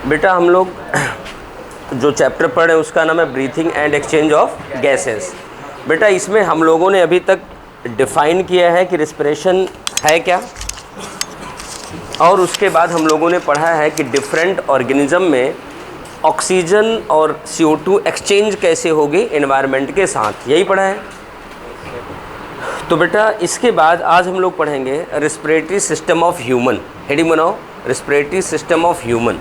बेटा हम लोग जो चैप्टर पढ़े उसका नाम है breathing and exchange of gases. बेटा इसमें हम लोगों ने अभी तक डिफ़ाइन किया है कि रिस्पिरेशन है क्या, और उसके बाद हम लोगों ने पढ़ा है कि डिफरेंट ऑर्गेनिज्म में ऑक्सीजन और CO2 एक्सचेंज कैसे होगी एनवायरनमेंट के साथ, यही पढ़ा है। तो बेटा इसके बाद आज हम लोग पढ़ेंगे respiratory system of human. Heading बनाओ, respiratory system of human.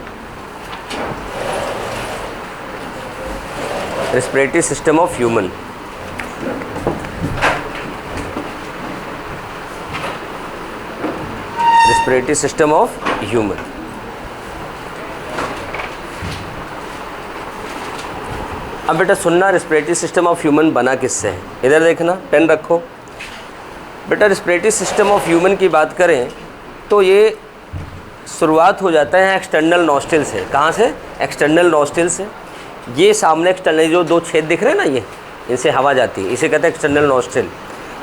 Respiratory system of human. Respiratory system of human. अब बेटा सुनना, रेस्पिरेटरी सिस्टम ऑफ ह्यूमन बना किससे है? इधर देखना, पेन रखो। बेटा रेस्पिरेटरी सिस्टम ऑफ ह्यूमन की बात करें तो ये शुरुआत हो जाता है एक्सटर्नल नॉस्ट्रिल से। कहाँ से? एक्सटर्नल नॉस्ट्रिल से। ये सामने एक्सटर्नल जो दो छेद दिख रहे हैं ना, ये इनसे हवा जाती है, इसे कहते हैं एक्सटर्नल नॉस्ट्रिल।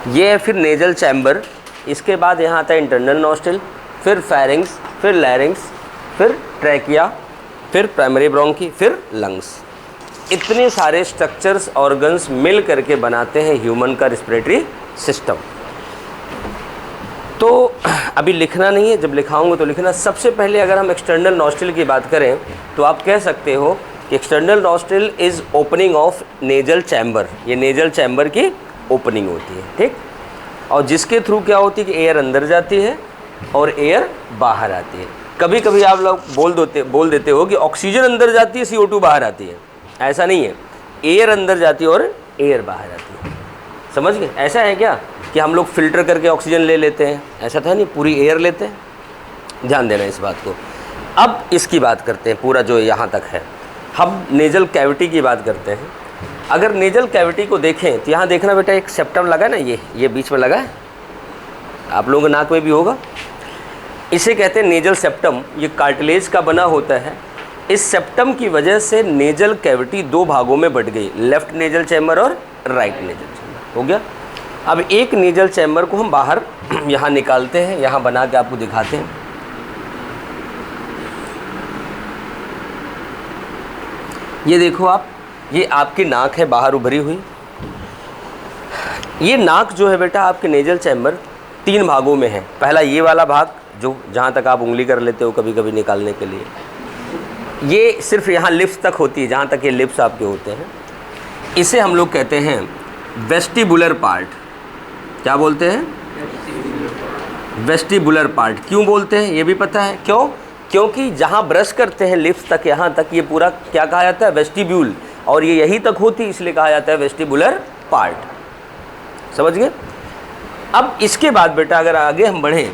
ये है फिर नेजल चैम्बर, इसके बाद यहाँ आता है इंटरनल नॉस्ट्रिल, फिर फेरिंग्स, फिर लैरिंग्स, फिर ट्रैकिया, फिर प्राइमरी ब्रोंकी, फिर लंग्स। इतने सारे स्ट्रक्चर्स ऑर्गन्स मिल करके बनाते हैं ह्यूमन का रेस्पिरेटरी सिस्टम। तो अभी लिखना नहीं है, जब लिखाऊंगा तो लिखना। सबसे पहले अगर हम एक्सटर्नल नॉस्ट्रिल की बात करें तो आप कह सकते हो कि external nostril is opening of nasal chamber. ये नेजल चैम्बर की ओपनिंग होती है, ठीक। और जिसके थ्रू क्या होती है कि एयर अंदर जाती है और एयर बाहर आती है। कभी कभी आप लोग बोल देते हो कि ऑक्सीजन अंदर जाती है, CO2 बाहर आती है। ऐसा नहीं है, एयर अंदर जाती है और एयर बाहर आती है। समझ गए? ऐसा है क्या कि हम लोग फ़िल्टर करके ऑक्सीजन ले लेते हैं? ऐसा था नहीं, पूरी एयर लेते हैं। ध्यान देना इस बात को। अब इसकी बात करते हैं, पूरा जो यहाँ तक है। हम नेजल कैविटी की बात करते हैं। अगर नेजल कैविटी को देखें तो यहाँ देखना बेटा, एक सेप्टम लगा है ना, ये बीच में लगा है, आप लोगों के नाक में भी होगा। इसे कहते हैं नेजल सेप्टम। ये कार्टिलेज का बना होता है। इस सेप्टम की वजह से नेजल कैविटी दो भागों में बट गई, लेफ्ट नेजल चैम्बर और राइट नेजल चैम्बर। हो गया। अब एक नेजल चैम्बर को हम बाहर यहाँ निकालते हैं, यहाँ बना के आपको दिखाते हैं। ये देखो आप, ये आपकी नाक है बाहर उभरी हुई। ये नाक जो है बेटा आपके नेजल चैम्बर 3 भागों में है। पहला ये वाला भाग जो जहाँ तक आप उंगली कर लेते हो कभी कभी निकालने के लिए, ये सिर्फ यहाँ लिप्स तक होती है, जहाँ तक ये लिप्स आपके होते हैं। इसे हम लोग कहते हैं वेस्टिबुलर पार्ट। क्या बोलते हैं? Vestibular part. क्यों बोलते हैं ये भी पता है क्यों? क्योंकि जहाँ ब्रश करते हैं लिप्स तक, यहाँ तक, ये पूरा क्या कहा जाता है? वेस्टिब्यूल। और ये यहीं तक होती है, इसलिए कहा जाता है वेस्टिबुलर पार्ट। समझ गए? अब इसके बाद बेटा अगर आगे हम बढ़ें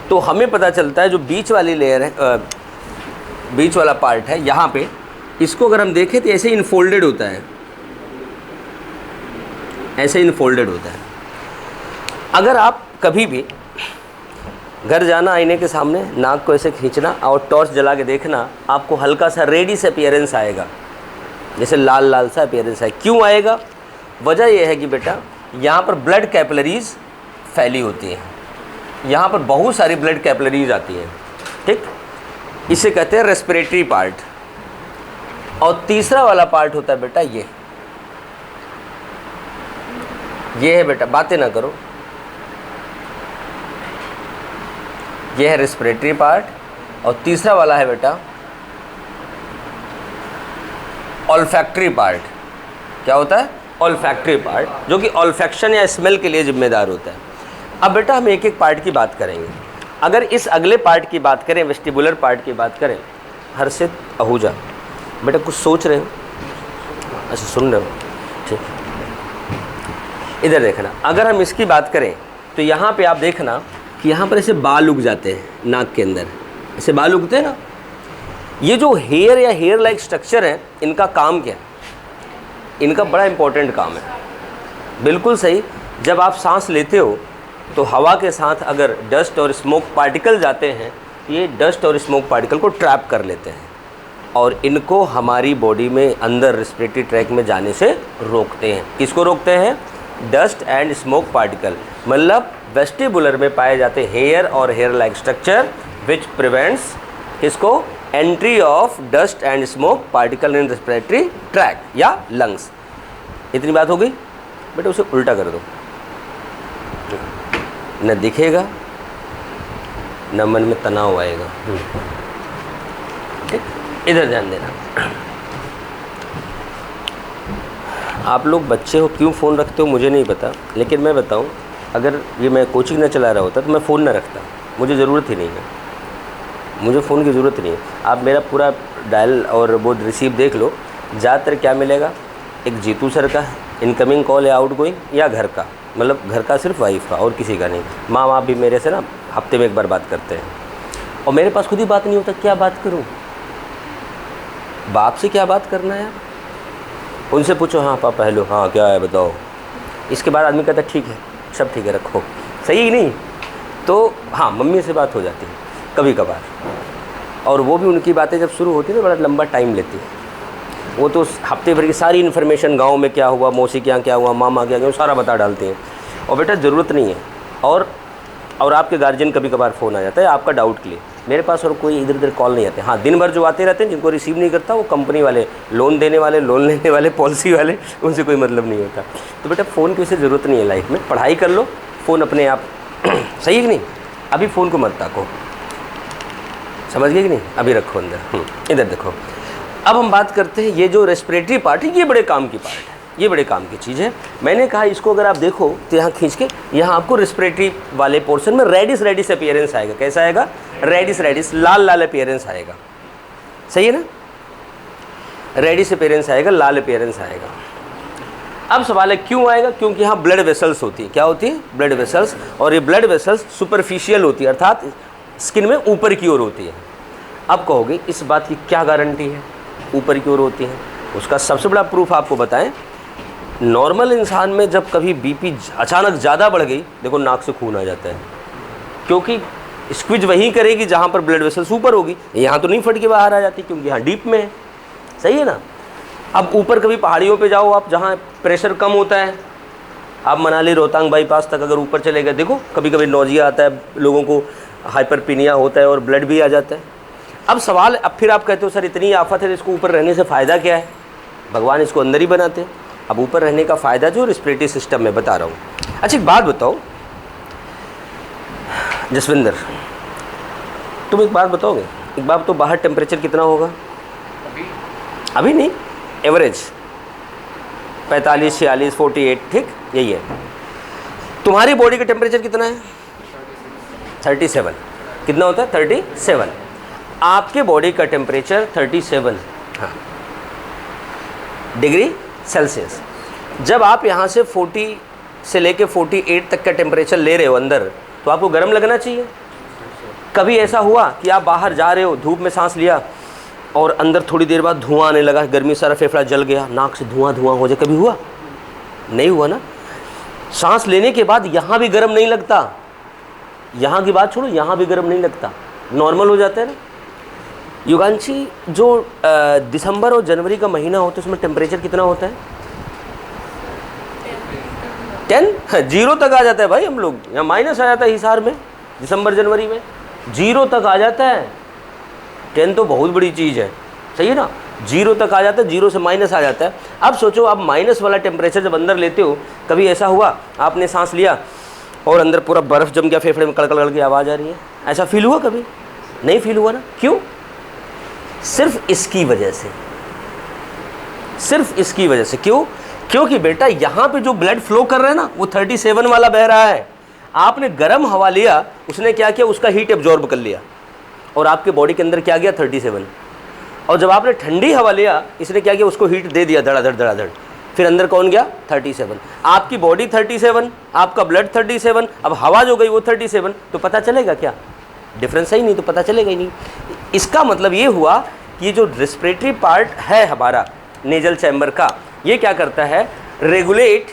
तो हमें पता चलता है जो बीच वाली लेयर है, बीच वाला पार्ट है यहाँ पे, इसको अगर हम देखें तो ऐसे इनफोल्डेड होता है, ऐसे इनफोल्डेड होता है। अगर आप कभी भी घर जाना, आईने के सामने नाक को ऐसे खींचना और टॉर्च जला के देखना, आपको हल्का सा रेडिश अपीयरेंस आएगा, जैसे लाल लाल सा अपीयरेंस है। क्यों आएगा? वजह यह है कि बेटा यहाँ पर ब्लड कैपिलरीज फैली होती हैं, यहाँ पर बहुत सारी ब्लड कैपिलरीज आती हैं, ठीक। इसे कहते हैं रेस्पिरेटरी पार्ट। और तीसरा वाला पार्ट होता है बेटा ये है बेटा, बातें ना करो, ये है रेस्पिरेटरी पार्ट। और तीसरा वाला है बेटा ऑल्फैक्टरी पार्ट। क्या होता है? ऑल्फैक्टरी पार्ट, जो कि ऑल्फैक्शन या स्मेल के लिए जिम्मेदार होता है। अब बेटा हम एक एक पार्ट की बात करेंगे। अगर इस अगले पार्ट की बात करें, वेस्टिबुलर पार्ट की बात करें, हर्षित आहूजा बेटा कुछ सोच रहे हो? अच्छा सुन रहे हो, ठीक। इधर देखना, अगर हम इसकी बात करें तो यहाँ पे आप देखना कि यहाँ पर ऐसे बाल उग जाते हैं नाक के अंदर, ऐसे बाल उगते हैं ना। ये जो हेयर या हेयर लाइक स्ट्रक्चर है, इनका काम क्या है? इनका बड़ा इंपॉर्टेंट काम है। बिल्कुल सही। जब आप सांस लेते हो तो हवा के साथ अगर डस्ट और स्मोक पार्टिकल जाते हैं, ये डस्ट और स्मोक पार्टिकल को ट्रैप कर लेते हैं और इनको हमारी बॉडी में अंदर रेस्पिरेटरी ट्रैक में जाने से रोकते हैं। किसको रोकते हैं? Dust and smoke particle. मतलब वेस्टिबुलर में पाए जाते हेयर और hair like structure which prevents किसको? Entry of dust and smoke particle in respiratory tract या लंग्स। इतनी बात हो गई बेटा, उसे उल्टा कर दो, न दिखेगा न मन में तनाव आएगा। ठीक, इधर ध्यान देना। आप लोग बच्चे हो, क्यों फ़ोन रखते हो मुझे नहीं पता, लेकिन मैं बताऊं, अगर ये मैं कोचिंग न चला रहा होता तो मैं फ़ोन न रखता, मुझे ज़रूरत ही नहीं है, मुझे फ़ोन की ज़रूरत नहीं है। आप मेरा पूरा डायल और वो रिसीव देख लो, ज़्यादातर क्या मिलेगा, एक जीतू सर का इनकमिंग कॉल या आउटगोइंग, या घर का, मतलब घर का सिर्फ वाइफ का, और किसी का नहीं। माँ बाप भी मेरे से ना हफ्ते में एक बार बात करते हैं, और मेरे पास खुद ही बात नहीं होता, क्या बात करूँ, बाप से क्या बात करना है यार। उनसे पूछो, हाँ पापा हेलो, हाँ क्या है बताओ, इसके बाद आदमी कहता है ठीक है, सब ठीक है रखो, सही ही नहीं। तो हाँ मम्मी से बात हो जाती है कभी कभार, और वो भी उनकी बातें जब शुरू होती है तो बड़ा लंबा टाइम लेती है। वो तो हफ्ते भर की सारी इन्फॉर्मेशन, गांव में क्या हुआ, मौसी के यहाँ क्या हुआ, मामा क्या हुआ, सारा बता डालते हैं। और बेटा ज़रूरत नहीं है। और आपके गार्जियन कभी कभार फ़ोन आ जाता है आपका डाउट के लिए, मेरे पास और कोई इधर उधर कॉल नहीं आते। हाँ दिन भर जो आते रहते हैं, जिनको रिसीव नहीं करता वो कंपनी वाले, लोन देने वाले, लोन लेने वाले, पॉलिसी वाले, उनसे कोई मतलब नहीं होता। तो बेटा फ़ोन की वैसे ज़रूरत नहीं है लाइफ में, पढ़ाई कर लो, फ़ोन अपने आप सही है कि नहीं। अभी फ़ोन को मत ताको, समझ गए कि नहीं, अभी रखो अंदर। इधर देखो, अब हम बात करते हैं, ये जो रेस्पिरेटरी पार्ट है ये बड़े काम की पार्ट है, ये बड़े काम की चीज़ है। मैंने कहा इसको अगर आप देखो तो यहाँ खींच के, यहाँ आपको रेस्पिरेटरी वाले पोर्शन में रेडिश अपीयरेंस आएगा। कैसा आएगा, रेडिश, लाल अपीयरेंस आएगा, सही है ना, रेडिश अपीयरेंस आएगा, लाल अपीयरेंस आएगा। अब सवाल है क्यों आएगा, क्योंकि यहाँ ब्लड वेसल्स होती है। क्या होती है, ब्लड वेसल्स, और ये ब्लड वेसल्स सुपरफिशियल होती है, अर्थात स्किन में ऊपर की ओर होती है। अब कहोगे इस बात की क्या गारंटी है ऊपर की ओर होती है, उसका सबसे बड़ा प्रूफ आपको बताएं, नॉर्मल इंसान में जब कभी बीपी अचानक ज़्यादा बढ़ गई, देखो नाक से खून आ जाता है, क्योंकि स्क्विज वहीं करेगी जहाँ पर ब्लड वेसल्स ऊपर होगी, यहाँ तो नहीं फट के बाहर आ जाती क्योंकि यहाँ डीप में है, सही है ना। अब ऊपर कभी पहाड़ियों पे जाओ आप, जहाँ प्रेशर कम होता है, आप मनाली रोहतांग बाईपास तक अगर ऊपर चले गए, देखो कभी कभी नोजिया आता है, लोगों को हाइपरपीनिया होता है और ब्लड भी आ जाता है। अब सवाल, अब फिर आप कहते हो सर इतनी आफत है, इसको ऊपर रहने से फ़ायदा क्या है, भगवान इसको अंदर ही बनाते हैं। अब ऊपर रहने का फ़ायदा जो रेस्पिरेटरी सिस्टम में बता रहा हूँ। अच्छा एक बात बताओ जसविंदर, तुम एक बात बताओगे, एक बात तो बाहर टेम्परेचर कितना होगा अभी नहीं, एवरेज 45, 46, 48, ठीक यही है। तुम्हारी बॉडी का टेम्परेचर कितना है, 37, कितना होता है 37, आपके बॉडी का टेम्परेचर 37 हाँ डिग्री सेल्सियस। जब आप यहाँ से 40 से लेके 48 तक का टेम्परेचर ले रहे हो अंदर, तो आपको गर्म लगना चाहिए। कभी ऐसा हुआ कि आप बाहर जा रहे हो, धूप में सांस लिया और अंदर थोड़ी देर बाद धुआं आने लगा, गर्मी सारा फेफड़ा जल गया, नाक से धुआं हो जाए, कभी हुआ, नहीं हुआ ना। सांस लेने के बाद यहाँ भी गर्म नहीं लगता, यहाँ की बात छोड़ो, यहाँ भी गर्म नहीं लगता, नॉर्मल हो जाता है ना। युगांशी, जो दिसंबर और जनवरी का महीना होता है उसमें टेम्परेचर कितना होता है, 10, 0 तक आ जाता है भाई। हम लोग यहाँ माइनस आ जाता है हिसार में, दिसंबर जनवरी में 0 तक आ जाता है। 10 तो बहुत बड़ी चीज़ है, सही है ना, 0 तक आ जाता है, 0 से माइनस आ जाता है। अब सोचो आप माइनस वाला टेम्परेचर जब अंदर लेते हो, कभी ऐसा हुआ आपने सांस लिया और अंदर पूरा बर्फ़ जम गया, फेफड़े में कड़कड़ की आवाज़ आ रही है, ऐसा फील हुआ कभी, नहीं फील हुआ ना। क्यों, सिर्फ इसकी वजह से, सिर्फ इसकी वजह से। क्यों, क्योंकि बेटा यहाँ पे जो ब्लड फ्लो कर रहा है ना वो 37 वाला बह रहा है। आपने गर्म हवा लिया, उसने क्या किया, उसका हीट एब्जॉर्ब कर लिया और आपके बॉडी के अंदर क्या गया 37। और जब आपने ठंडी हवा लिया, इसने क्या किया, उसको हीट दे दिया धड़ाधड़, फिर अंदर कौन गया 37। आपकी बॉडी 37, आपका ब्लड 37, अब हवा जो गई वो 37, तो पता चलेगा क्या, डिफरेंस है ही नहीं, तो पता चलेगा ही नहीं। इसका मतलब ये हुआ कि ये जो रेस्पिरेटरी पार्ट है हमारा नेजल चैम्बर का, ये क्या करता है, regulate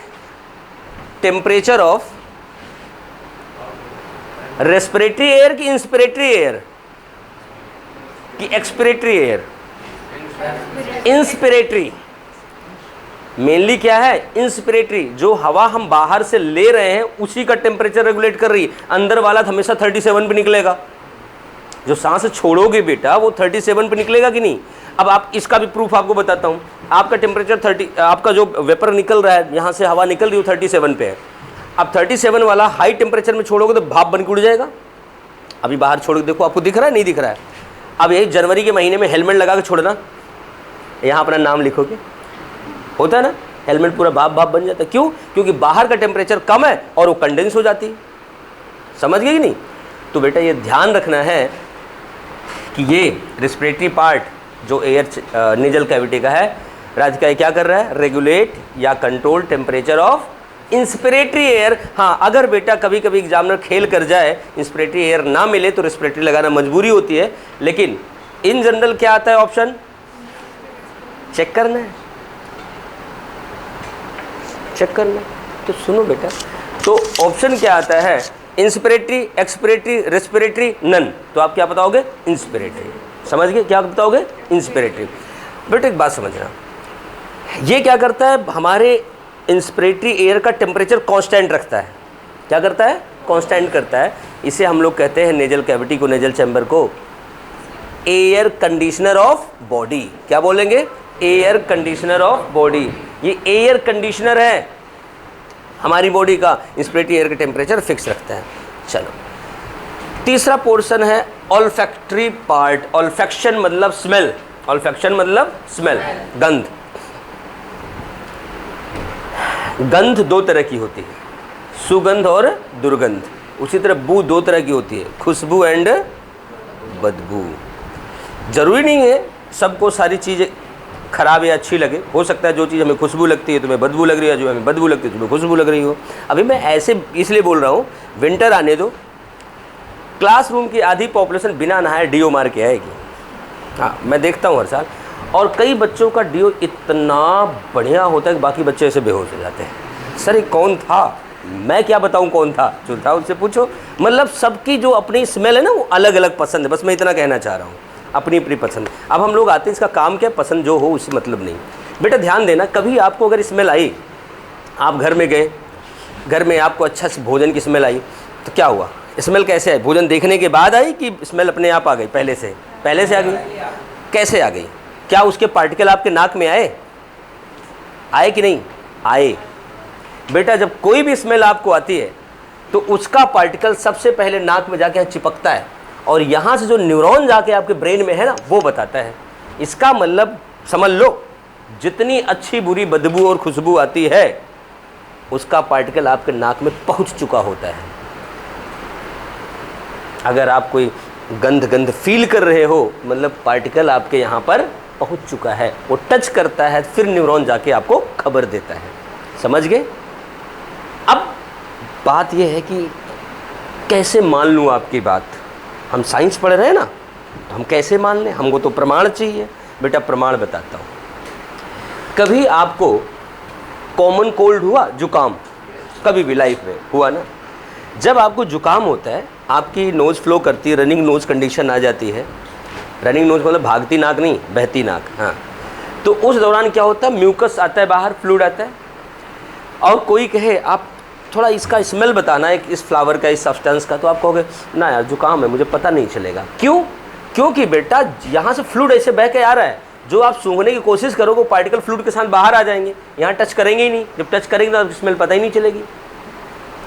temperature of respiratory air की इंस्पिरेटरी एयर की एक्सपिरेटरी एयर, इंस्पिरेटरी मेनली क्या है, इंस्पिरेटरी। जो हवा हम बाहर से ले रहे हैं उसी का टेम्परेचर रेगुलेट कर रही है। अंदर वाला हमेशा 37 पे निकलेगा, जो सांस छोड़ोगे बेटा वो 37 पे निकलेगा कि नहीं। अब आप इसका भी प्रूफ आपको बताता हूँ। आपका टेम्परेचर 30, आपका जो वेपर निकल रहा है, यहाँ से हवा निकल रही है 37 पे है। अब 37 वाला हाई टेम्परेचर में छोड़ोगे तो भाप बन के उड़ जाएगा। अभी बाहर छोड़ के देखो, आपको दिख रहा है नहीं दिख रहा है। अब यही जनवरी के महीने में हेलमेट लगा के छोड़ना, यहाँ अपना नाम लिखोगे, होता है ना, हेलमेट पूरा भाप भाप बन जाता है। क्यों? क्योंकि बाहर का टेम्परेचर कम है और वो कंडेंस हो जाती है। समझ गए कि नहीं? तो बेटा ये ध्यान रखना है कि ये रेस्पिरेटरी पार्ट जो एयर नेजल कैविटी का है, राधिका क्या कर रहा है, रेगुलेट या control temperature of inspiratory air. हाँ, अगर बेटा कभी कभी एग्जामिनर खेल कर जाए, इंस्पिरेटरी एयर ना मिले तो रेस्पिरेटरी लगाना मजबूरी होती है, लेकिन इन जनरल क्या आता है ऑप्शन, चेक करना है, चेक करना है। तो सुनो बेटा, तो ऑप्शन क्या आता है, इंस्पिरेटरी, एक्सपिरेटरी, रेस्पिरेटरी, नन। तो आप क्या बताओगे, इंस्पिरेटरी। समझ गए, क्या बताओगे, इंस्पिरेटरी। बेटा एक बात समझना, ये क्या करता है, हमारे इंस्पिरेटरी एयर का टेम्परेचर कांस्टेंट रखता है। क्या करता है, कांस्टेंट करता है। इसे हम लोग कहते हैं नेजल कैविटी को, नेजल चैम्बर को एयर कंडीशनर ऑफ बॉडी। क्या बोलेंगे, एयर कंडीशनर ऑफ बॉडी। ये एयर कंडीशनर है हमारी बॉडी का, इंस्पिरेटरी एयर का टेम्परेचर फिक्स रखता है। चलो, तीसरा पोर्शन है ऑल्फैक्टरी पार्ट। ऑल्फैक्शन मतलब स्मेल, ऑल्फैक्शन मतलब स्मेल, गंध। गंध दो तरह की होती है, सुगंध और दुर्गंध। उसी तरह बू दो तरह की होती है, खुशबू एंड बदबू। जरूरी नहीं है सबको सारी चीज़ें खराब या अच्छी लगे, हो सकता है जो चीज़ हमें खुशबू लगती है तुम्हें बदबू लग रही है, जो हमें बदबू लगती है तुम्हें खुशबू लग रही हो। अभी मैं ऐसे इसलिए बोल रहा हूँ, विंटर आने दो, क्लासरूम की आधी पॉपुलेशन बिना नहाए डीओ मार के आएगी। हाँ, मैं देखता हूँ हर साल, और कई बच्चों का डीओ इतना बढ़िया होता है कि बाकी बच्चे ऐसे बेहोश हो जाते हैं। सर ये कौन था, मैं क्या बताऊँ कौन था, जो था उनसे पूछो। मतलब सबकी जो अपनी स्मेल है ना, वो अलग अलग पसंद है, बस मैं इतना कहना चाह रहा हूँ, अपनी अपनी पसंद। अब हम लोग आते हैं, इसका काम क्या, पसंद जो हो उससे मतलब नहीं। बेटा ध्यान देना, कभी आपको अगर स्मेल आई, आप घर में गए, घर में आपको अच्छा से भोजन की स्मेल आई, तो क्या हुआ, स्मेल कैसे आई, भोजन देखने के बाद आई कि स्मेल अपने आप आ गई, पहले से आ गई, कैसे आ गई, क्या उसके पार्टिकल आपके नाक में आए, आए कि नहीं आए। बेटा जब कोई भी स्मेल आपको आती है तो उसका पार्टिकल सबसे पहले नाक में जाके चिपकता है, और यहाँ से जो न्यूरॉन जाके आपके ब्रेन में है ना, वो बताता है। इसका मतलब समझ लो, जितनी अच्छी बुरी बदबू और खुशबू आती है उसका पार्टिकल आपके नाक में पहुँच चुका होता है। अगर आप कोई गंध फील कर रहे हो, मतलब पार्टिकल आपके यहाँ पर पहुँच चुका है, वो टच करता है, फिर न्यूरॉन जाके आपको खबर देता है। समझ गए? अब बात यह है कि कैसे मान लूँ आपकी बात। हम साइंस पढ़ रहे हैं ना, तो हम कैसे मान लें, हमको तो प्रमाण चाहिए। बेटा प्रमाण बताता हूँ। कभी आपको कॉमन कोल्ड हुआ, जुकाम, कभी भी लाइफ में हुआ ना, जब आपको जुकाम होता है, आपकी नोज़ फ्लो करती है, रनिंग नोज़ कंडीशन आ जाती है। रनिंग नोज़ मतलब भागती नाक नहीं, बहती नाक। हाँ, तो उस दौरान क्या होता है, म्यूकस आता है बाहर, फ्लूइड आता है, और कोई कहे आप थोड़ा इसका स्मेल बताना है, इस फ्लावर का, इस सब्सटेंस का, तो आप कहोगे ना यार जुकाम है, मुझे पता नहीं चलेगा। क्यों? क्योंकि बेटा यहाँ से फ्लूइड ऐसे बह के आ रहा है, जो आप सूंघने की कोशिश करोगे वो पार्टिकल फ्लूइड के साथ बाहर आ जाएंगे, यहाँ टच करेंगे ही नहीं। जब टच करेंगे तो स्मेल पता ही नहीं चलेगी।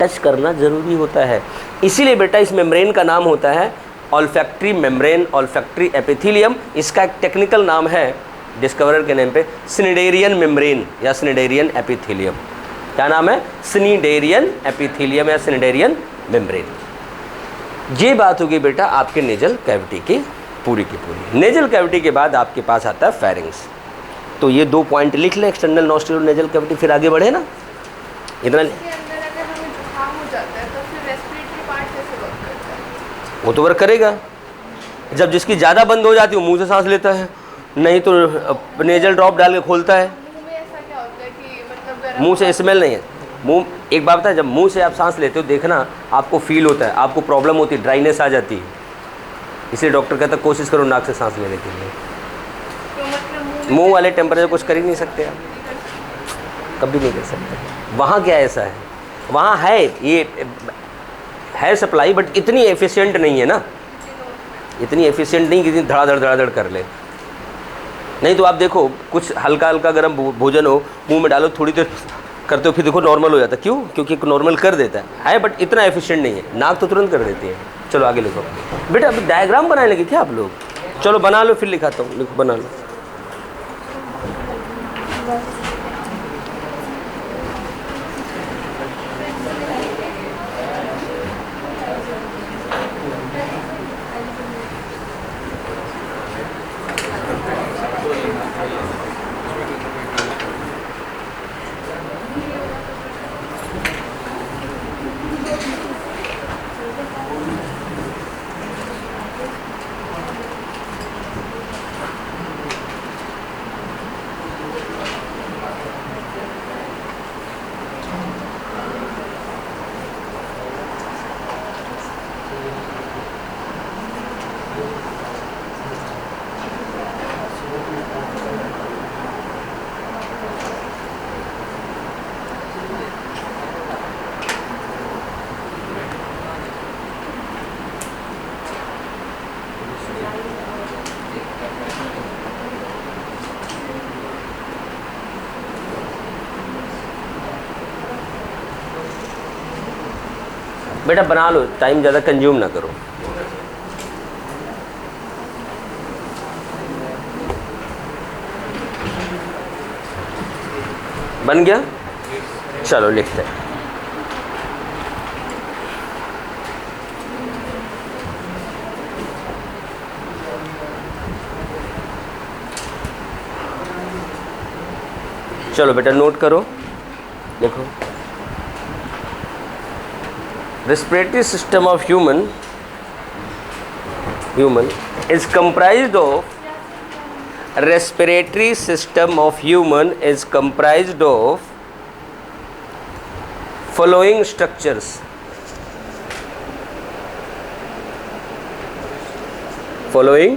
टच करना ज़रूरी होता है। इसीलिए बेटा इस मेम्ब्रेन का नाम होता है ऑल्फैक्टरी मेम्ब्रेन, ऑल्फैक्टरी एपिथेलियम। इसका एक टेक्निकल नाम है, डिस्कवरर के नेम पे, स्निडेरियन मेम्ब्रेन या स्निडेरियन एपिथेलियम। क्या नाम है? स्निडेरियन एपिथेलियम या स्निडेरियन मेम्ब्रेन। ये बात होगी बेटा आपके नेजल कैविटी की पूरी की पूरी। नेजल कैविटी के बाद आपके पास आता है फेरिंग्स। तो ये 2 पॉइंट लिख लें, एक्सटर्नल नॉस्ट्रिल और नेजल कैविटी, फिर आगे बढ़े ना। इतना वो तो वर्क करेगा। जब जिसकी ज़्यादा बंद हो जाती है वो मुंह से सांस लेता है, नहीं तो नेजल ड्रॉप डाल के खोलता है। मुंह से स्मेल नहीं है। मुंह, एक बात बता, जब मुंह से आप सांस लेते हो देखना आपको फील होता है, आपको प्रॉब्लम होती है, ड्राइनेस आ जाती है, इसलिए डॉक्टर कहता है कोशिश करो नाक से सांस लेने के लिए। तो मुंह वाले टेम्परेचर कुछ कर ही नहीं सकते आप, कभी नहीं कर सकते। वहाँ क्या ऐसा है, वहाँ है, ये है सप्लाई, बट इतनी एफिशिएंट नहीं है ना। इतनी एफिशिएंट नहीं कि इतनी धड़ाधड़ कर ले। नहीं तो आप देखो कुछ हल्का हल्का गर्म भोजन हो, मुंह में डालो, थोड़ी देर करते हो, फिर देखो नॉर्मल हो जाता है। क्यों? क्योंकि नॉर्मल कर देता है बट इतना एफिशिएंट नहीं है। नाक तो तुरंत कर देती है। चलो आगे लिखो बेटा। अभी डायग्राम बनाने लगे क्या आप लोग? चलो बना लो, फिर लिखाता हूँ। लिखो, बना लो। बेटा बना लो, टाइम ज़्यादा कंज्यूम ना करो। बन गया? चलो लिखते हैं। चलो बेटा नोट करो, देखो। Respiratory system of human is comprised of respiratory system of human is comprised of following structures. Following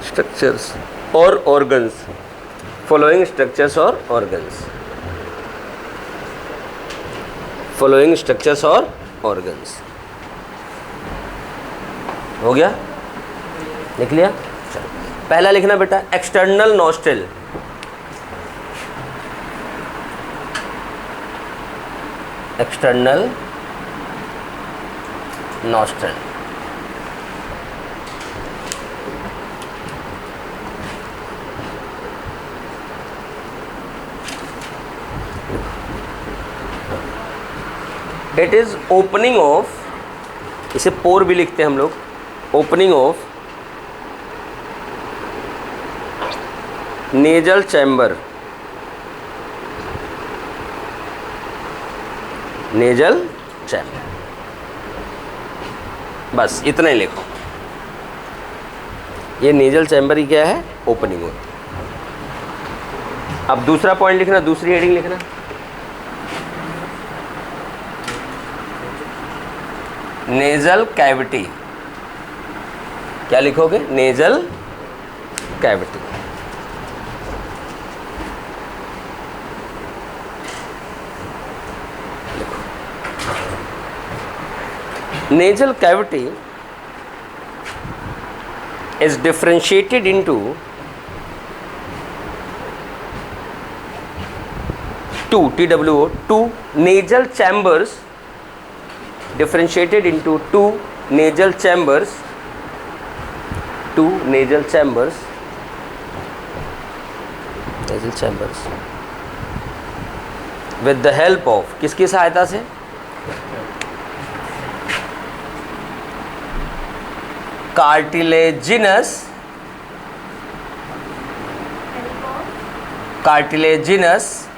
structures or organs. Following structures or organs. Following structures और ऑर्गन्स। हो गया? लिख लिया? चलो पहला लिखना बेटा, external nostril. External nostril. It is opening of, इसे पोर भी लिखते हैं हम लोग, opening of nasal chamber. Nasal chamber, बस इतना ही लिखो। ये नेजल चैम्बर ही क्या है? ओपनिंग होती। अब दूसरा पॉइंट लिखना, दूसरी हेडिंग लिखना। Nasal cavity. क्या लिखोगे? Nasal cavity. Nasal cavity is differentiated into two nasal chambers, differentiated into two nasal chambers with the help of, किसकी सहायता से? Cartilaginous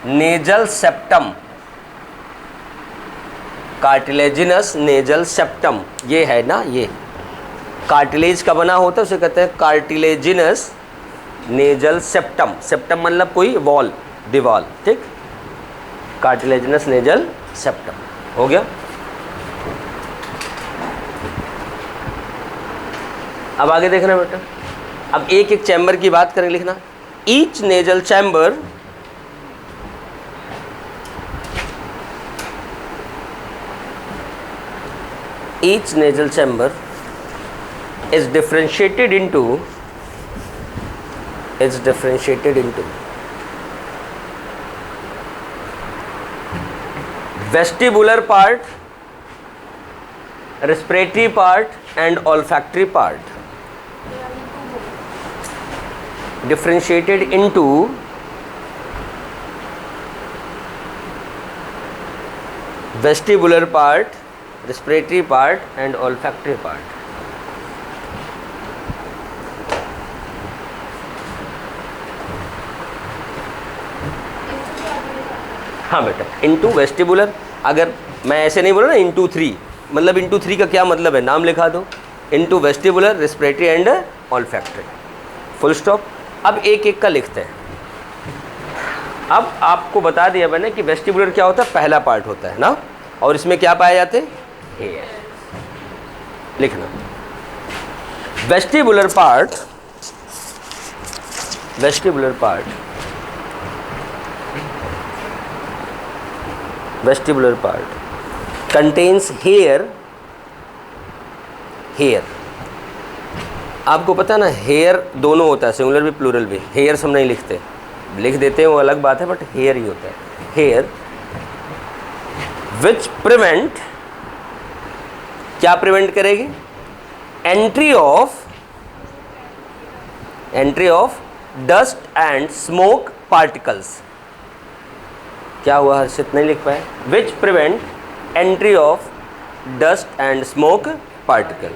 nasal septum. Cartilaginous nasal septum ये है ना, ये कार्टिलेज का बना होता है, उसे कहते हैं कार्टिलेजिनस नेजल सेप्टम। सेप्टम मतलब कोई वॉल, दीवार, ठीक। कार्टिलेजिनस नेजल सेप्टम हो गया। अब आगे देखना बेटा, अब एक एक चैम्बर की बात करें, लिखना each nasal chamber is differentiated into vestibular part, respiratory part and olfactory part. Differentiated into vestibular part, respiratory part and olfactory part. हाँ बेटा, इंटू वेस्टिबुलर, अगर मैं ऐसे नहीं बोला ना इंटू 3, मतलब इंटू 3 का क्या मतलब है, नाम लिखा दो, into vestibular, respiratory and olfactory, full stop. अब एक एक का लिखते हैं। अब आपको बता दिया मैंने कि वेस्टिबुलर क्या होता है, पहला पार्ट होता है ना, और इसमें क्या पाए जाते हैं, हेयर। लिखना vestibular part, vestibular part, vestibular part contains hair. Hair आपको पता है ना, हेयर दोनों होता है, सिंगुलर भी प्लूरल भी। हेयर हम नहीं लिखते, लिख देते हैं वो अलग बात है, बट हेयर ही होता है। हेयर विच प्रिवेंट, क्या प्रिवेंट करेगी, entry of dust and smoke particles. क्या हुआ हर्षित, नहीं लिख पाए, which prevent entry of dust and smoke particle,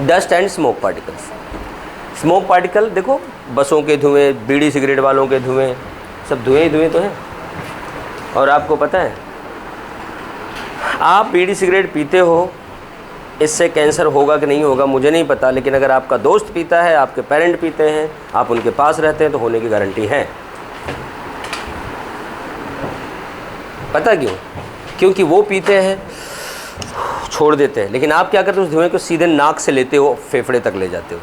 dust and smoke particles. Smoke particle देखो, बसों के धुएं, बीड़ी सिगरेट वालों के धुएं, सब धुएं ही धुएं तो हैं। और आपको पता है, आप बीड़ी सिगरेट पीते हो, इससे कैंसर होगा कि नहीं होगा मुझे नहीं पता, लेकिन अगर आपका दोस्त पीता है, आपके पेरेंट पीते हैं, आप उनके पास रहते हैं, तो होने की गारंटी है। पता क्यों, क्योंकि वो पीते हैं, छोड़ देते हैं, लेकिन आप क्या करते हो, उस धुएं को सीधे नाक से लेते हो, फेफड़े तक ले जाते हो,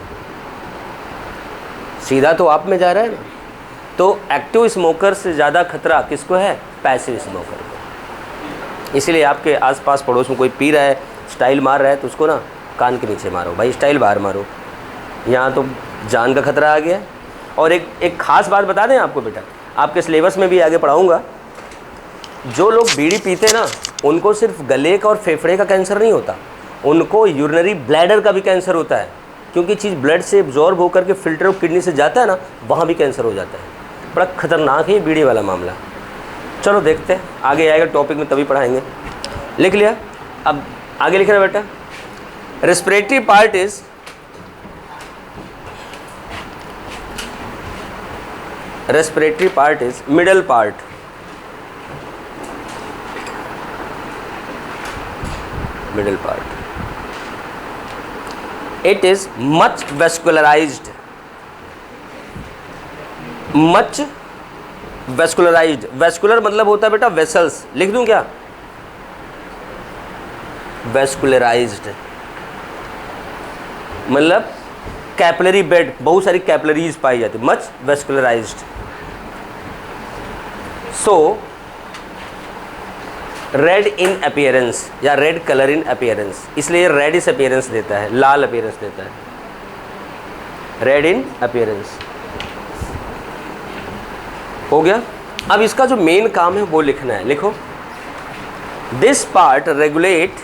सीधा तो आप में जा रहा है ना। तो एक्टिव स्मोकर से ज़्यादा खतरा किसको है, पैसिव स्मोकर को। इसलिए आपके आसपास पड़ोस में कोई पी रहा है, स्टाइल मार रहा है, तो उसको ना कान के नीचे मारो, भाई स्टाइल बाहर मारो, यहाँ तो जान का खतरा आ गया। और एक खास बात बता दें आपको बेटा, आपके सिलेबस में भी आगे पढ़ाऊँगा, जो लोग बीड़ी पीते हैं ना, उनको सिर्फ गले का और फेफड़े का कैंसर नहीं होता, उनको यूरिनरी ब्लैडर का भी कैंसर होता है, क्योंकि चीज़ ब्लड से एब्जॉर्ब होकर के फिल्टर ऑफ किडनी से जाता है ना, वहाँ भी कैंसर हो जाता है। बड़ा खतरनाक है ये बीड़ी वाला मामला। चलो देखते हैं, आगे आएगा टॉपिक में तभी पढ़ाएंगे। लिख लिया, अब आगे लिखना बेटा। Respiratory part is, respiratory part is middle part, middle part. It is much vascularized, much vascularized। vascular मतलब होता है बेटा वेसल्स, लिख दूं क्या, vascularized मतलब कैपिलरी बेड, बहुत सारी कैपिलरीज पाई जाती, मच vascularized। सो रेड इन अपीयरेंस या रेड कलर इन अपीयरेंस, इसलिए रेडिश अपीयरेंस देता है, लाल अपीयरेंस देता है, रेड इन अपीयरेंस। हो गया। अब इसका जो मेन काम है वो लिखना है, लिखो। This part regulate,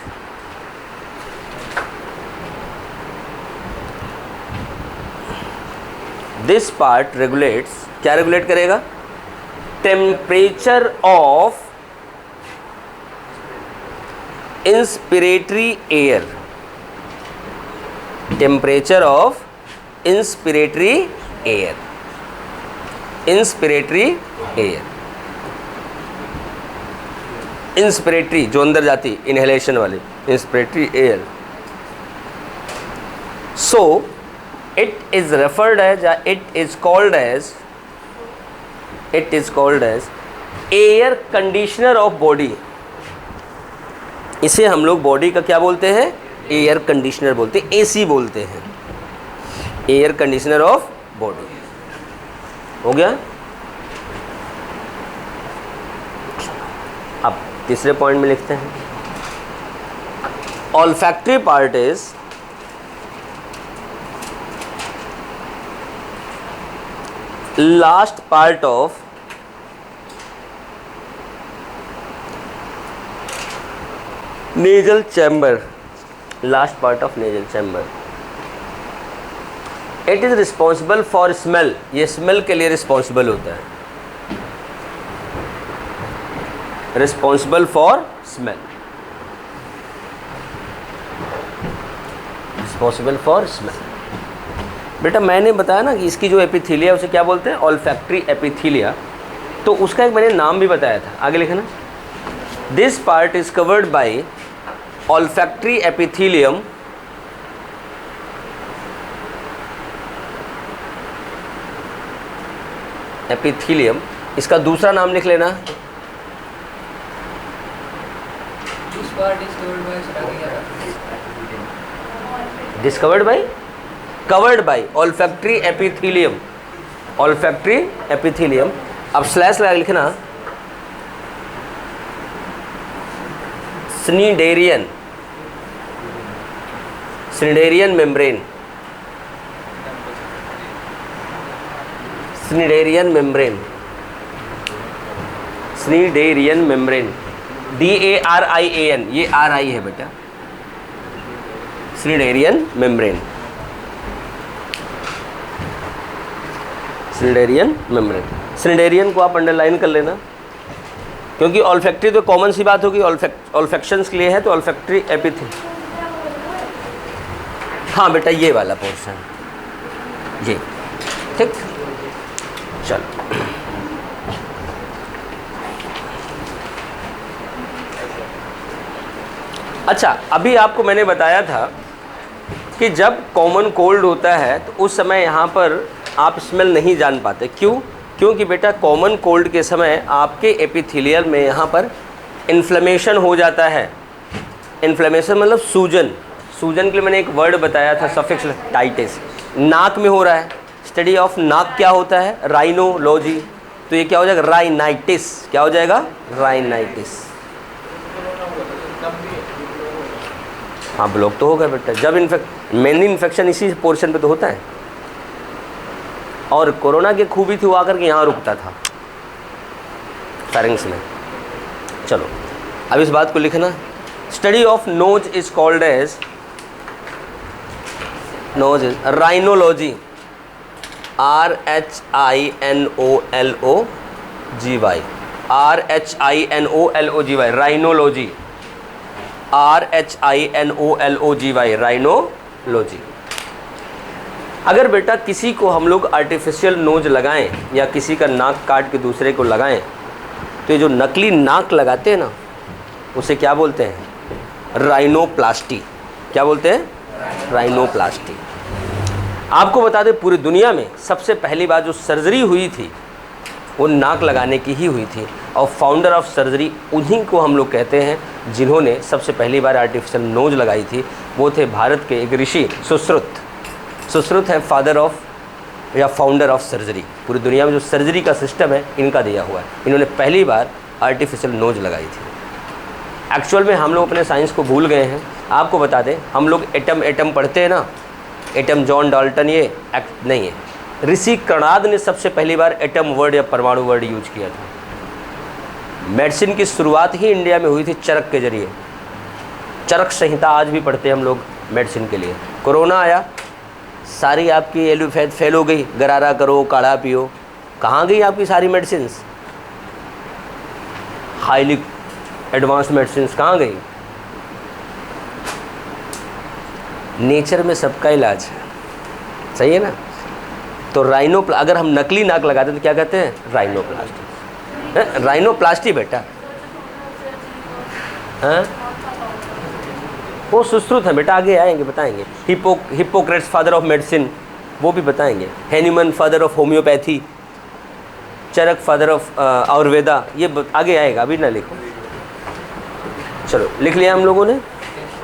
this part regulates, क्या रेगुलेट करेगा, temperature of inspiratory air, temperature of inspiratory air, inspiratory air, inspiratory जो अंदर जाती, इनहेलेशन वाली inspiratory air. So it is referred as, it is called as, it is called as air conditioner of body. इसे हम लोग body का क्या बोलते हैं, एयर कंडीशनर बोलते हैं, एसी बोलते हैं, एयर कंडीशनर ऑफ बॉडी। हो गया। तीसरे पॉइंट में लिखते हैं, olfactory part is last part of nasal chamber, last part of nasal chamber. It is responsible for smell, ये स्मेल के लिए रिस्पॉन्सिबल होता है, responsible for smell, responsible for smell. बेटा मैंने बताया ना कि इसकी जो एपिथीलिया उसे क्या बोलते हैं, ऑल्फैक्टरी एपिथीलिया, तो उसका एक मैंने नाम भी बताया था, आगे लिखना। This part is covered by olfactory epithelium epithelium, इसका दूसरा नाम लिख लेना। Discovered by, covered by olfactory epithelium, olfactory epithelium. अब स्लैश लगा लिखना स्निडेरियन, स्निडेरियन मेम्ब्रेन, स्निडेरियन मेम्ब्रेन, स्निडेरियन मेम्ब्रेन, DARIAN, ये RI है बेटा, स्निडेरियन मेम्ब्रेन, स्निडेरियन मेम्ब्रेन। स्निडेरियन को आप अंडरलाइन कर लेना, क्योंकि ऑल्फैक्टरी तो कॉमन सी बात होगी, ऑल्फैक्शंस के लिए है, तो ऑल्फैक्टरी एपिथी, हाँ बेटा ये वाला पोर्शन, ये ठीक। चलो अच्छा, अभी आपको मैंने बताया था कि जब कॉमन कोल्ड होता है तो उस समय यहाँ पर आप स्मेल नहीं जान पाते। क्यों? क्योंकि बेटा कॉमन कोल्ड के समय आपके एपिथेलियल में यहाँ पर इन्फ्लेमेशन हो जाता है। इन्फ्लेमेशन मतलब सूजन, सूजन के लिए मैंने एक वर्ड बताया था, सफिक्स टाइटिस, नाक में हो रहा है। स्टडी ऑफ नाक क्या होता है? राइनोलॉजी। तो ये क्या हो जाएगा? राइनाइटिस। क्या हो जाएगा? राइनाइटिस। हाँ ब्लॉक तो होगा बेटा, जब मेनली इन्फेक्शन इसी पोर्शन पे तो होता है। और कोरोना की खूबी थी वो आकर के यहाँ रुकता था फेरिंग्स में। चलो अब इस बात को लिखना, study of nose is called as, nose is rhinology, RHINOLOGY, RHINOLOGY, rhinology, RHINOLOGY, rhinology. अगर बेटा किसी को हम लोग आर्टिफिशियल नोज लगाएं या किसी का नाक काट के दूसरे को लगाएं, तो ये जो नकली नाक लगाते हैं ना, उसे क्या बोलते हैं? राइनोप्लास्टी। क्या बोलते हैं? राइनोप्लास्टी। आपको बता दें पूरी दुनिया में सबसे पहली बार जो सर्जरी हुई थी वो नाक लगाने की ही हुई थी, और फाउंडर ऑफ सर्जरी उन्हीं को हम लोग कहते हैं जिन्होंने सबसे पहली बार आर्टिफिशियल नोज लगाई थी। वो थे भारत के एक ऋषि सुश्रुत। सुश्रुत है फादर ऑफ या फाउंडर ऑफ सर्जरी। पूरी दुनिया में जो सर्जरी का सिस्टम है इनका दिया हुआ है। इन्होंने पहली बार आर्टिफिशियल नोज लगाई थी। एक्चुअल में हम लोग अपने साइंस को भूल गए हैं। आपको बता दें, हम लोग एटम पढ़ते हैं ना, एटम जॉन डाल्टन, ये नहीं है, ऋषि कर्णाद ने सबसे पहली बार एटम वर्ड या परमाणु वर्ड यूज किया था। मेडिसिन की शुरुआत ही इंडिया में हुई थी चरक के जरिए। चरक संहिता आज भी पढ़ते हैं हम लोग मेडिसिन के लिए। कोरोना आया, सारी आपकी एलोपैथ फेल हो गई, गरारा करो, काढ़ा पियो। कहाँ गई आपकी सारी मेडिसिन? हाईली एडवांस मेडिसिन कहाँ गई? नेचर में सबका इलाज है, सही है ना? तो अगर हम नकली नाक लगाते हैं तो क्या कहते हैं? राइनोप्लास्टी। राइनोप्लास्टी बेटा, हाँ वो सुश्रुत है बेटा, आगे आएंगे बताएंगे। हिप्पोक्रेट्स फादर ऑफ मेडिसिन, वो भी बताएंगे। Hahnemann father of homeopathy, Charak father of Ayurveda, ये आगे आएगा, अभी ना लिखो। चलो लिख लिया हम लोगों ने।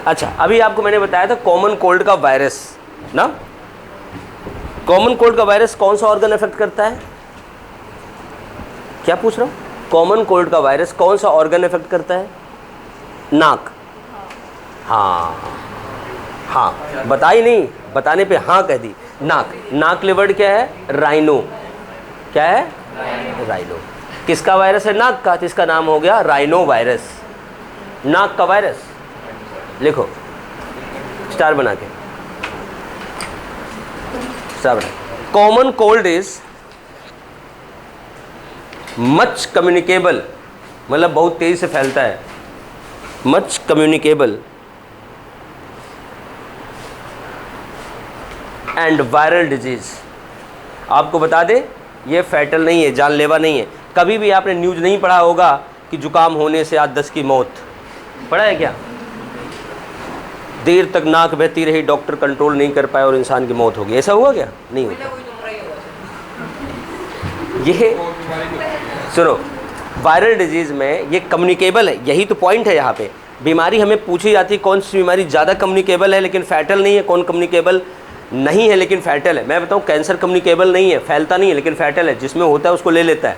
अच्छा, अभी आपको मैंने बताया था कॉमन कोल्ड का वायरस ना। कॉमन कोल्ड का वायरस कौन सा ऑर्गन अफेक्ट करता है? क्या पूछ रहा हूँ? कॉमन कोल्ड का वायरस कौन सा ऑर्गन अफेक्ट करता है? नाक। हाँ हाँ, बताई नहीं, बताने पे हाँ कह दी। नाक। नाक लिवर्ड क्या है? राइनो। क्या है? राइनो। किसका वायरस है? नाक का, तो इसका नाम हो गया राइनो वायरस, नाक का वायरस। लिखो स्टार बना के, स्टार बना। Common cold is much communicable, मतलब बहुत तेजी से फैलता है, much communicable and viral disease. आपको बता दें ये फैटल नहीं है, जानलेवा नहीं है। कभी भी आपने न्यूज़ नहीं पढ़ा होगा कि जुकाम होने से 8-10 की मौत, पढ़ा है क्या? देर तक नाक बहती रही, डॉक्टर कंट्रोल नहीं कर पाए और इंसान की मौत हो गई, ऐसा हुआ क्या? नहीं हुआ। ये सुनो, वायरल डिजीज़ में ये कम्युनिकेबल है, यही तो पॉइंट है यहाँ पे। बीमारी हमें पूछी जाती है कौन सी बीमारी ज़्यादा कम्युनिकेबल है लेकिन फैटल नहीं है, कौन कम्युनिकेबल नहीं है लेकिन फैटल है। मैं बताऊँ कैंसर कम्युनिकेबल नहीं है, फैलता नहीं है लेकिन फैटल है, जिसमें होता है उसको ले लेता है।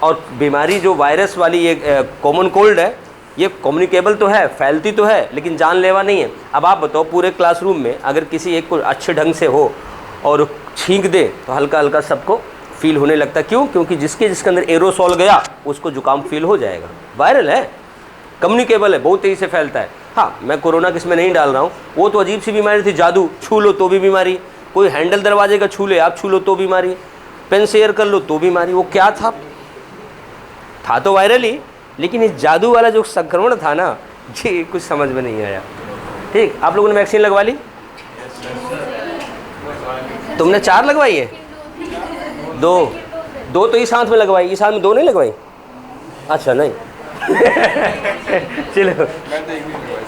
और बीमारी जो वायरस वाली ये कॉमन कोल्ड है, ये कम्युनिकेबल तो है, फैलती तो है लेकिन जानलेवा नहीं है। अब आप बताओ पूरे क्लासरूम में अगर किसी एक को अच्छे ढंग से हो और छींक दे तो हल्का हल्का सबको फील होने लगता है। क्यों? क्योंकि जिसके अंदर एरोसोल गया उसको जुकाम फील हो जाएगा। वायरल है, कम्युनिकेबल है, बहुत तेज़ी से फैलता है। हाँ, मैं कोरोना किस में नहीं डाल रहा हूँ, वो तो अजीब सी बीमारी थी, जादू, छू लो तो भी बीमारी, कोई हैंडल दरवाजे का छू ले आप, छू लो तो बीमारी, पेन शेयर कर लो तो बीमारी। वो क्या था तो वायरल ही, लेकिन ये जादू वाला जो संक्रमण था ना, ये कुछ समझ में नहीं आया। ठीक, आप लोगों ने वैक्सीन लगवा ली? तुमने 4 लगवाई है? 2 तो इस हाथ में लगवाई, इस हाथ में 2 नहीं लगवाई? अच्छा नहीं चलो,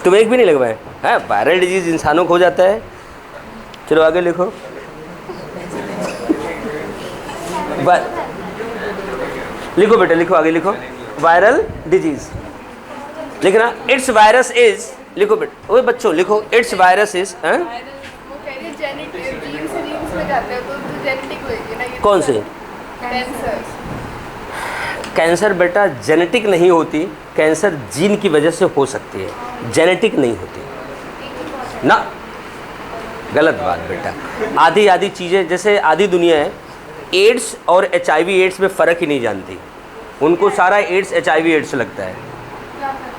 तुम एक भी नहीं लगवाए हैं? वायरल डिजीज इंसानों को हो जाता है। चलो आगे लिखो। लिखो बेटा, लिखो आगे लिखो। वायरल डिजीज लिखना, इट्स वायरस इज, लिखो बेटा, ओए बच्चों लिखो, इट्स वायरस इज, कौन से? कैंसर बेटा जेनेटिक नहीं होती, कैंसर जीन की वजह से हो सकती है, जेनेटिक नहीं होती ना। गलत बात बेटा। आधी चीज़ें, जैसे आधी दुनिया है एड्स और HIV एड्स में फ़र्क ही नहीं जानती, उनको सारा एड्स HIV एड्स लगता है।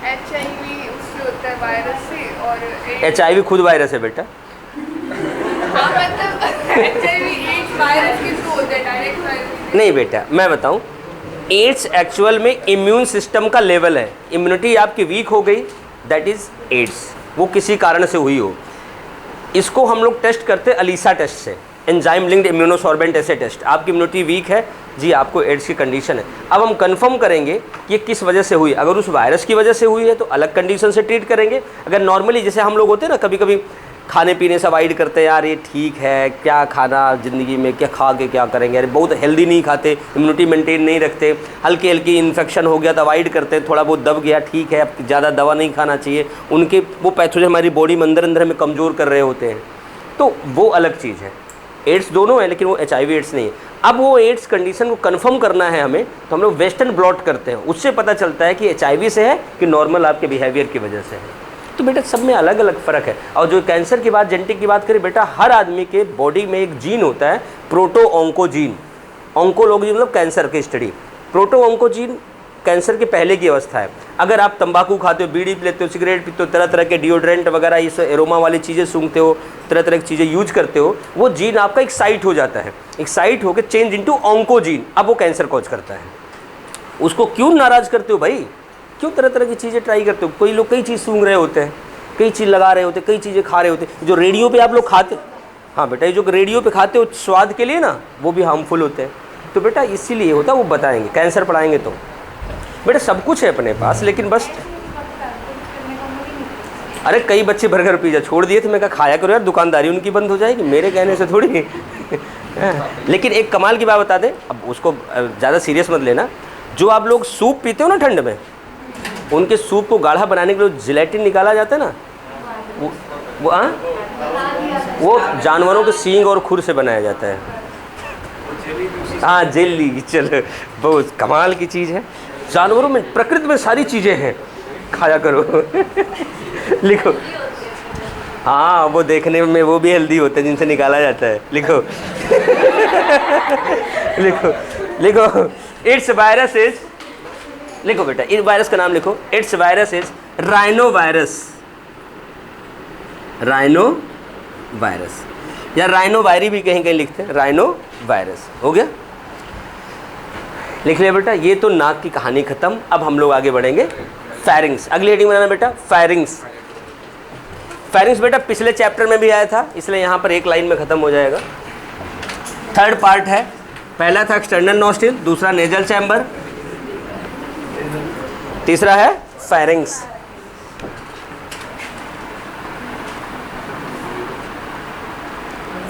HIV उससे होता है वायरस से, और HIV खुद वायरस है बेटा। हाँ, मतलब HIV एड्स वायरस के थ्रू होता है, डायरेक्ट वायरस नहीं बेटा, मैं बताऊं, एड्स एक्चुअल में इम्यून सिस्टम का लेवल है, इम्यूनिटी आपकी वीक हो गई, दैट इज़ एड्स, वो किसी कारण से हुई हो। इसको हम लोग टेस्ट करते हैं अलीसा टेस्ट से, एंजाइम लिंक्ड इम्यूनोसॉर्बेंट ऐसे टेस्ट। आपकी इम्यूनिटी वीक है जी, आपको एड्स की कंडीशन है। अब हम कंफर्म करेंगे कि ये किस वजह से हुई। अगर उस वायरस की वजह से हुई है तो अलग कंडीशन से ट्रीट करेंगे। अगर नॉर्मली जैसे हम लोग होते हैं ना, कभी कभी खाने पीने से अवॉइड करते हैं, यार ये ठीक है, क्या खाना ज़िंदगी में, क्या खा के क्या करेंगे, यार बहुत हेल्दी नहीं खाते, इम्यूनिटी मेंटेन नहीं रखते, हल्की हल्की इन्फेक्शन हो गया तो अवॉइड करते हैं, थोड़ा बहुत दब गया ठीक है, अब ज़्यादा दवा नहीं खाना चाहिए, उनके वो पैथोजन हमारी बॉडी में अंदर अंदर हमें कमज़ोर कर रहे होते हैं, तो वो अलग चीज़ है। एड्स दोनों है लेकिन वो HIV एड्स नहीं है। अब वो एड्स कंडीशन को कंफर्म करना है हमें, तो हम लोग वेस्टर्न ब्लॉट करते हैं, उससे पता चलता है कि HIV से है कि नॉर्मल आपके बिहेवियर की वजह से है। तो बेटा सब में अलग अलग फ़र्क है। और जो कैंसर की बात, जेनेटिक की बात करें बेटा, हर आदमी के बॉडी में एक जीन होता है, प्रोटो ऑन्कोजीन। ऑन्कोलॉजी मतलब कैंसर की स्टडी। प्रोटो ऑन्कोजीन कैंसर के पहले की अवस्था है। अगर आप तंबाकू खाते हो, बीड़ी लेते हो, सिगरेट पीते हो, तरह तरह के डिओड्रेंट वगैरह इस एरोमा वाली चीज़ें सूंघते हो, तरह तरह की चीज़ें यूज करते हो, वो जीन आपका एक्साइट हो जाता है, एक्साइट होकर चेंज इनटू ऑन्कोजीन, अब वो कैंसर कॉज करता है। उसको क्यों नाराज़ करते हो भाई? क्यों तरह तरह की चीज़ें ट्राई करते हो? कोई लोग कई चीज़ सूंघ रहे होते हैं, कई चीज़ लगा रहे होते हैं, कई चीज़ें खा रहे होते हैं। जो रेडियो पे आप लोग खाते, हाँ बेटा, ये जो रेडियो पे खाते हो स्वाद के लिए ना, वो भी हार्मफुल होते हैं। तो बेटा इसीलिए होता है, वो बताएंगे, कैंसर पढ़ाएंगे तो। बेटा सब कुछ है अपने पास, लेकिन बस, अरे कई बच्चे बर्गर पिज़्ज़ा छोड़ दिए थे, मैं कहा खाया करो यार, दुकानदारी उनकी बंद हो जाएगी, मेरे कहने से थोड़ी लेकिन एक कमाल की बात बता दें, अब उसको ज़्यादा सीरियस मत लेना। जो आप लोग सूप पीते हो ना ठंड में, उनके सूप को गाढ़ा बनाने के लिए जिलेटिन निकाला जाता है ना, वो जानवरों के सींग और खुर से बनाया जाता है। हाँ जेली, चलो बहुत कमाल की चीज़ है। जानवरों में, प्रकृति में सारी चीज़ें हैं, खाया करो लिखो, हाँ वो देखने में वो भी हेल्दी होते हैं जिनसे निकाला जाता है। लिखो लिखो लिखो, इट्स वायरस इज, लिखो बेटा, इस वायरस का नाम लिखो, it's virus is rhino virus, rhino virus, या राइनो वायरी भी कहीं कहीं लिखते हैं, राइनो वायरस। हो गया, लिख लिया बेटा। ये तो नाक की कहानी खत्म। अब हम लोग आगे बढ़ेंगे फेरिंग्स। अगली हेडिंग बनाना बेटा, फेरिंग्स। फेरिंग्स बेटा पिछले चैप्टर में भी आया था, इसलिए यहाँ पर एक लाइन में खत्म हो जाएगा। थर्ड पार्ट है, पहला था एक्सटर्नल नॉस्ट्रिल, दूसरा नेजल चैम्बर, तीसरा है फेरिंग्स।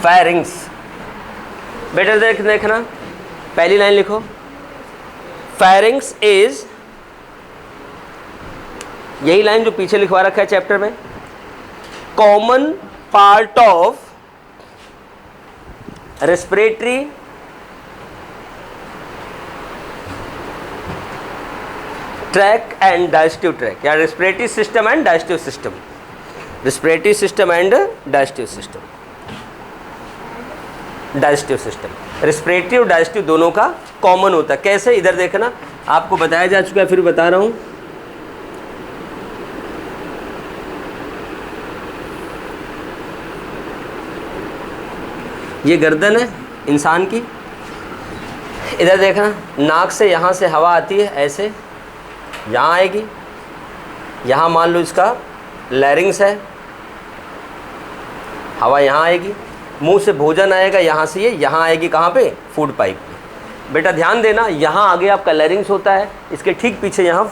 फेरिंग्स बेटा देखना, पहली लाइन लिखो, फेरिंग्स इज, यही लाइन जो पीछे लिखवा रखा है चैप्टर में, common part of respiratory tract and digestive tract, या respiratory system and digestive system, respiratory system and digestive system, digestive system, respiratory और डाइजेस्टिव दोनों का कॉमन होता है। कैसे, इधर देखना, आपको बताया जा चुका है, फिर बता रहा हूं। ये गर्दन है इंसान की, इधर देखना, नाक से यहाँ से हवा आती है, ऐसे यहाँ आएगी, यहाँ मान लो इसका लैरिंग्स है, हवा यहाँ आएगी, मुंह से भोजन आएगा, यहाँ से ये यहाँ आएगी, कहाँ पे, फूड पाइप पे। बेटा ध्यान देना, यहाँ आगे आपका लैरिंग्स होता है, इसके ठीक पीछे यहाँ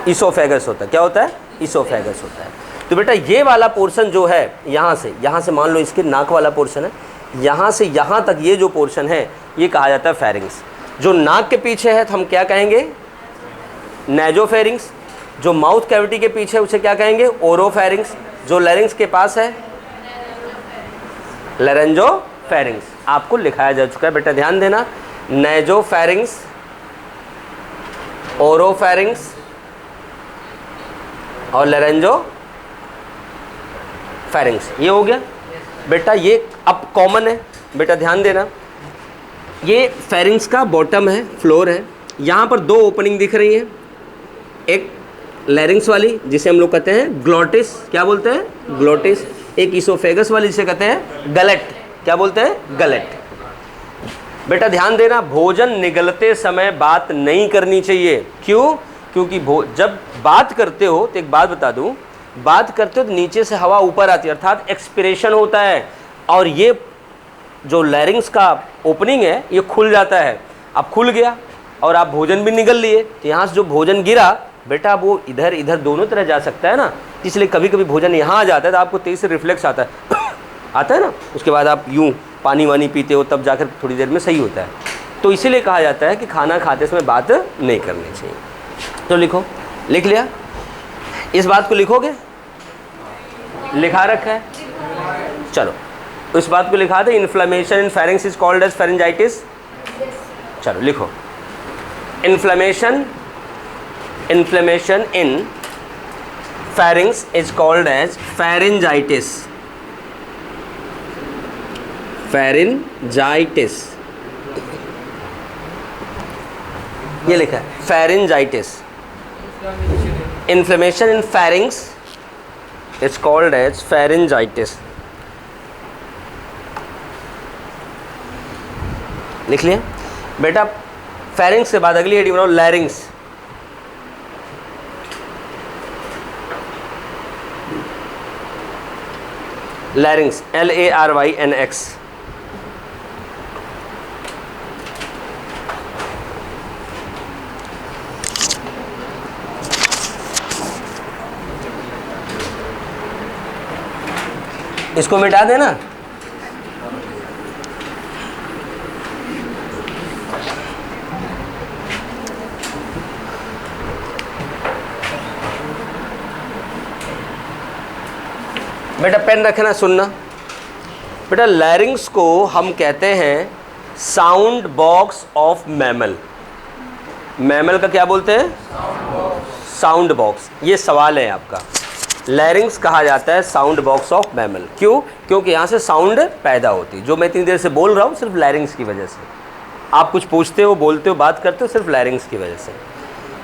इसोफेगस होता है। क्या होता है, इसोफेगस होता है। तो बेटा ये वाला पोर्शन जो है, यहाँ से मान लो इसके नाक वाला पोर्शन है, यहाँ से यहाँ तक ये जो पोर्शन है, ये कहा जाता है फेरिंग्स। जो नाक के पीछे है तो हम क्या कहेंगे, नेजोफेरिंग्स। जो माउथ कैविटी के पीछे उसे क्या कहेंगे, ओरोफेरिंग्स। जो लैरिंग्स के पास है, लैरेंजोफेरिंग्स। आपको लिखाया जा चुका है बेटा, ध्यान देना, नेजोफेरिंग्स, ओरोफेरिंग्स और लैरेंजोफेरिंग्स। ये हो गया बेटा, ये अब कॉमन है बेटा, ध्यान देना। ये फेरिंग्स का बॉटम है, फ्लोर है, यहाँ पर दो ओपनिंग दिख रही है, एक लैरिंग्स वाली जिसे हम लोग कहते हैं ग्लोटिस, क्या बोलते हैं, ग्लोटिस। एक इसोफेगस वाली जिसे कहते हैं गलेट, क्या बोलते हैं, गलेट। बेटा ध्यान देना, भोजन निगलते समय बात नहीं करनी चाहिए। क्यों, क्योंकि जब बात करते हो तो एक बात बता दूं, बात करते हो तो नीचे से हवा ऊपर आती है, अर्थात एक्सपिरेशन होता है, और ये जो लैरिंग्स का ओपनिंग है ये खुल जाता है। अब खुल गया और आप भोजन भी निगल लिए, तो यहाँ से जो भोजन गिरा बेटा वो इधर इधर दोनों तरह जा सकता है ना, इसलिए कभी कभी भोजन यहाँ आ जाता है तो आपको तेज से रिफ्लेक्स आता है आता है ना, उसके बाद आप यूँ पानी वानी पीते हो, तब जाकर थोड़ी देर में सही होता है। तो इसीलिए कहा जाता है कि खाना खाते समय बात नहीं करनी चाहिए। तो लिखो, लिख लिया, इस बात को लिखोगे, लिखा रखा है, चलो इस बात को लिखा दे, inflammation in pharynx is called as pharyngitis. चलो लिखो, इन्फ्लेमेशन in pharynx is called as pharyngitis, pharyngitis, ये लिखा है pharyngitis। Inflammation in pharynx is called as pharyngitis। लिख लिया बेटा। फेरिंग्स के बाद अगली हेडिंग बनाओ, लैरिंग्स। लैरिंग्स, LARYNX। इसको मिटा देना। बेटा पेन रखना, सुनना बेटा। लैरिंग्स को हम कहते हैं sound box of mammal. Mammal का क्या बोलते हैं? Sound box. ये सवाल है आपका। लैरिंग्स कहा जाता है साउंड बॉक्स ऑफ मैमल। क्यों? क्योंकि यहाँ से साउंड पैदा होती है। जो मैं इतनी देर से बोल रहा हूँ सिर्फ लैरिंग्स की वजह से। आप कुछ पूछते हो, बोलते हो, बात करते हो सिर्फ लैरिंग्स की वजह से।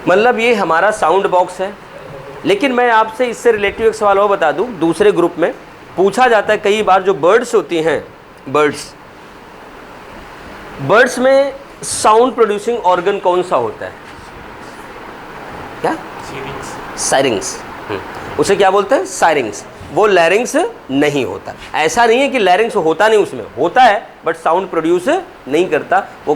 मतलब ये हमारा साउंड बॉक्स है। लेकिन मैं आपसे इससे रिलेटिव एक सवाल और बता दूं, दूसरे ग्रुप में पूछा जाता है कई बार, जो बर्ड्स होती हैं, बर्ड्स में साउंड प्रोड्यूसिंग ऑर्गन कौन सा होता है? क्या? सायरिंग्स। उसे क्या बोलते हैं? सायरिंग्स। वो लैरिंग्स नहीं होता। ऐसा नहीं है कि लैरिंग्स होता नहीं, उसमें होता है, बट साउंड प्रोड्यूस नहीं करता। वो